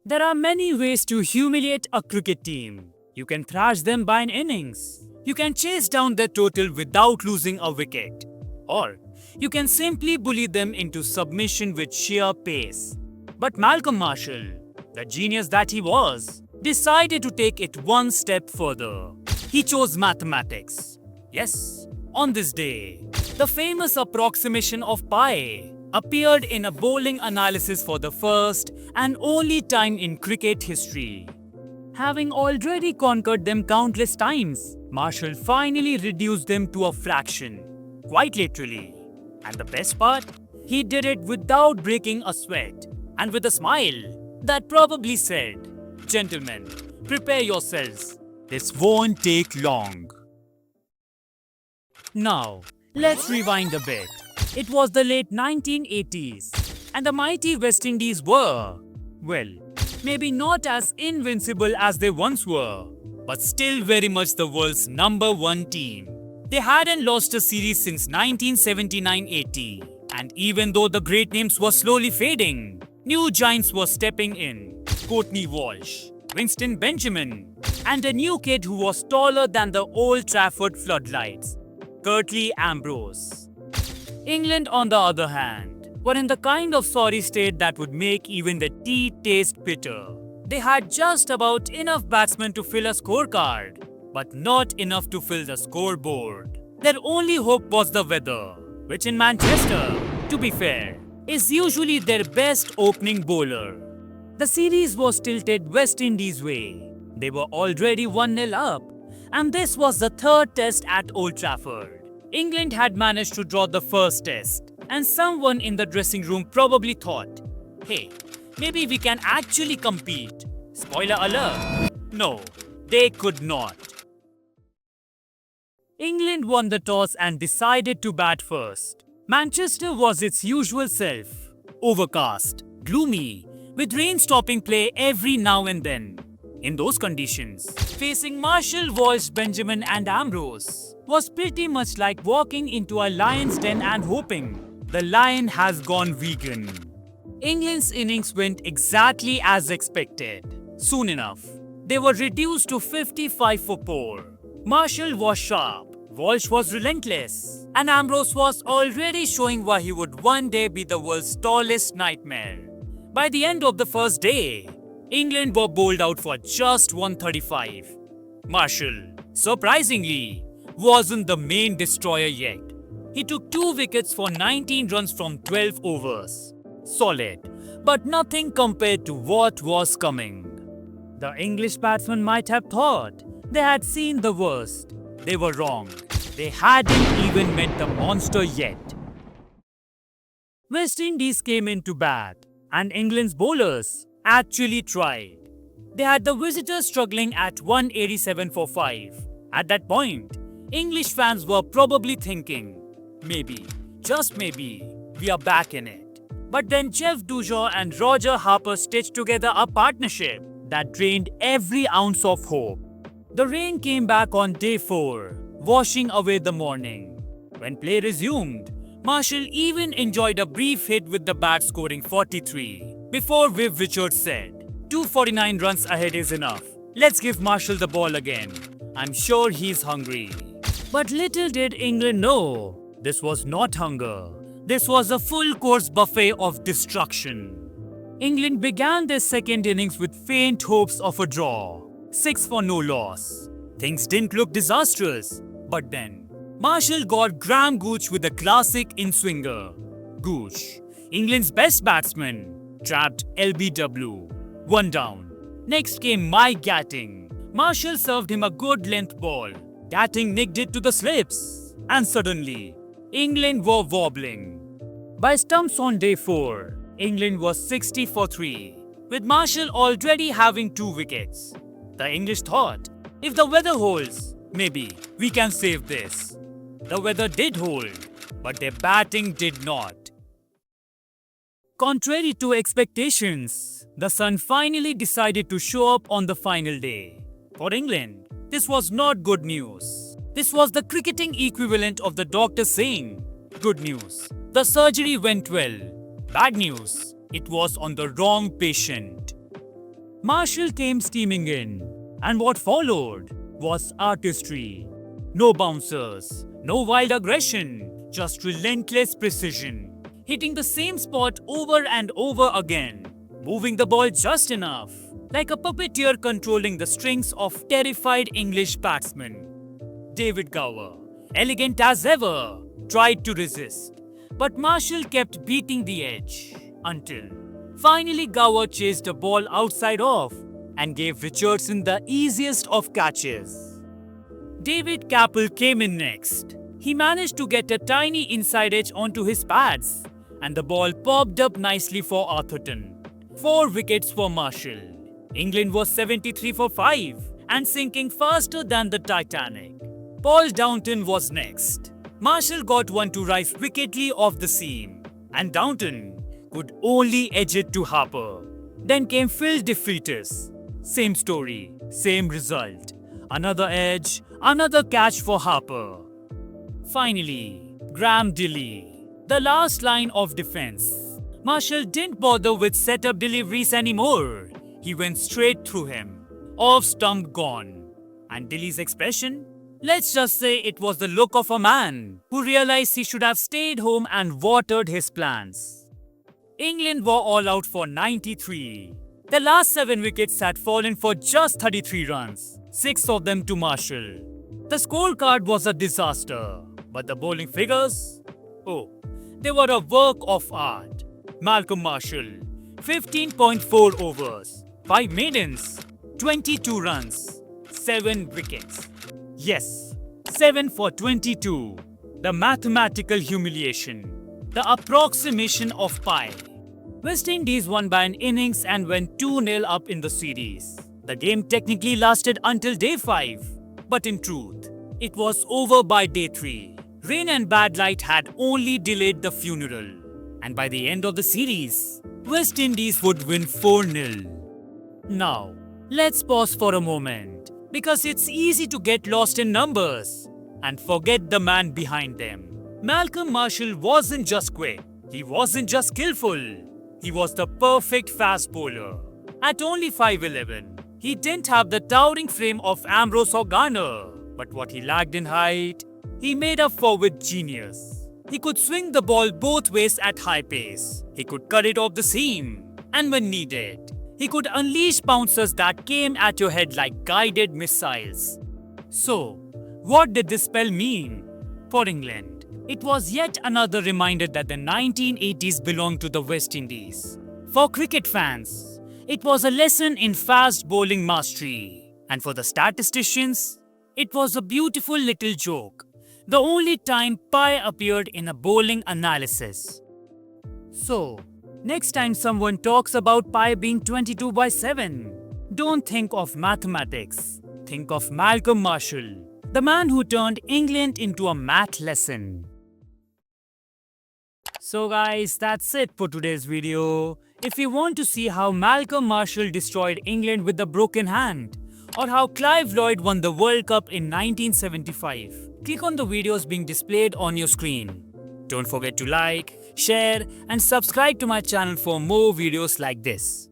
There are many ways to humiliate a cricket team. You can thrash them by an innings. You can chase down their total without losing a wicket. Or you can simply bully them into submission with sheer pace. But Malcolm Marshall, the genius that he was, decided to take it one step further. He chose mathematics. Yes, on this day, the famous approximation of pi appeared in a bowling analysis for the first and only time in cricket history. Having already conquered them countless times, Marshall finally reduced them to a fraction, quite literally. And the best part? He did it without breaking a sweat and with a smile that probably said, "Gentlemen, prepare yourselves. This won't take long." Now, let's rewind a bit. It was the late 1980s, and the mighty West Indies were, well, maybe not as invincible as they once were, but still very much the world's #1 team. They hadn't lost a series since 1979-80, and even though the great names were slowly fading, new giants were stepping in. Courtney Walsh, Winston Benjamin, and a new kid who was taller than the Old Trafford floodlights, Curtly Ambrose. England, on the other hand, were in the kind of sorry state that would make even the tea taste bitter. They had just about enough batsmen to fill a scorecard, but not enough to fill the scoreboard. Their only hope was the weather, which in Manchester, to be fair, is usually their best opening bowler. The series was tilted West Indies' way. They were already 1-0 up, and this was the third test at Old Trafford. England had managed to draw the first test, and someone in the dressing room probably thought, "Hey, maybe we can actually compete." Spoiler alert, no, they could not. England won the toss and decided to bat first. Manchester was its usual self, overcast, gloomy, with rain stopping play every now and then. In those conditions, facing Marshall, Walsh, Benjamin and Ambrose was pretty much like walking into a lion's den and hoping the lion has gone vegan. England's innings went exactly as expected. Soon enough, they were reduced to 55 for 4. Marshall was sharp, Walsh was relentless, and Ambrose was already showing why he would one day be the world's tallest nightmare. By the end of the first day, England were bowled out for just 135. Marshall, surprisingly, wasn't the main destroyer yet. He took 2 wickets for 19 runs from 12 overs. Solid, but nothing compared to what was coming. The English batsmen might have thought they had seen the worst. They were wrong. They hadn't even met the monster yet. West Indies came in to bat, and England's bowlers actually tried. They had the visitors struggling at 187 for 5. At that point, English fans were probably thinking, maybe, just maybe, we are back in it. But then Jeff Dujour and Roger Harper stitched together a partnership that drained every ounce of hope. The rain came back on day 4, washing away the morning. When play resumed, Marshall even enjoyed a brief hit with the bat, scoring 43. Before Viv Richards said, 249 runs ahead is enough. Let's give Marshall the ball again. I'm sure he's hungry. But little did England know, this was not hunger. This was a full-course buffet of destruction. England began their second innings with faint hopes of a draw. 6 for no loss. Things didn't look disastrous. But then, Marshall got Graham Gooch with a classic in-swinger. Gooch, England's best batsman, trapped LBW. 1 down. Next came Mike Gatting. Marshall served him a good length ball. Gatting nicked it to the slips. And suddenly, England were wobbling. By stumps on day 4, England was 60 for 3, with Marshall already having 2 wickets. The English thought, if the weather holds, maybe we can save this. The weather did hold, but their batting did not. Contrary to expectations, the sun finally decided to show up on the final day. For England, this was not good news. This was the cricketing equivalent of the doctor saying, "Good news, the surgery went well. Bad news, it was on the wrong patient." Marshall came steaming in, and what followed was artistry. No bouncers, no wild aggression, just relentless precision, hitting the same spot over and over again, moving the ball just enough, like a puppeteer controlling the strings of terrified English batsmen. David Gower, elegant as ever, tried to resist, but Marshall kept beating the edge until finally Gower chased the ball outside off and gave Richardson the easiest of catches. David Capel came in next. He managed to get a tiny inside edge onto his pads, and the ball popped up nicely for Atherton. 4 wickets for Marshall. England was 73 for 5 and sinking faster than the Titanic. Paul Downton was next. Marshall got one to rise wickedly off the seam, and Downton could only edge it to Harper. Then came Phil DeFreitas. Same story, same result. Another edge, another catch for Harper. Finally, Graham Dilley, the last line of defense. Marshall didn't bother with setup deliveries anymore. He went straight through him. Off stump gone. And Dilley's expression? Let's just say it was the look of a man who realized he should have stayed home and watered his plants. England were all out for 93. The last 7 wickets had fallen for just 33 runs, 6 of them to Marshall. The scorecard was a disaster, but the bowling figures? Oh, they were a work of art. Malcolm Marshall, 15.4 overs, 5 maidens, 22 runs, 7 wickets. Yes, 7 for 22. The mathematical humiliation. The approximation of pi. West Indies won by an innings and went 2-0 up in the series. The game technically lasted until day 5, but in truth, it was over by day 3. Rain and bad light had only delayed the funeral. And by the end of the series, West Indies would win 4-0. Now, let's pause for a moment, because it's easy to get lost in numbers and forget the man behind them. Malcolm Marshall wasn't just quick, he wasn't just skillful, he was the perfect fast bowler. At only 5'11", he didn't have the towering frame of Ambrose or Garner, but what he lacked in height, he made up for with genius. He could swing the ball both ways at high pace, he could cut it off the seam, and when needed, he could unleash bouncers that came at your head like guided missiles. So, what did this spell mean for England? It was yet another reminder that the 1980s belonged to the West Indies. For cricket fans, it was a lesson in fast bowling mastery. And for the statisticians, it was a beautiful little joke. The only time pi appeared in a bowling analysis. So, next time someone talks about pi being 22/7, don't think of mathematics. Think of Malcolm Marshall, the man who turned England into a math lesson. So guys, that's it for today's video. If you want to see how Malcolm Marshall destroyed England with the broken hand, or how Clive Lloyd won the World Cup in 1975, click on the videos being displayed on your screen. Don't forget to like, share and subscribe to my channel for more videos like this.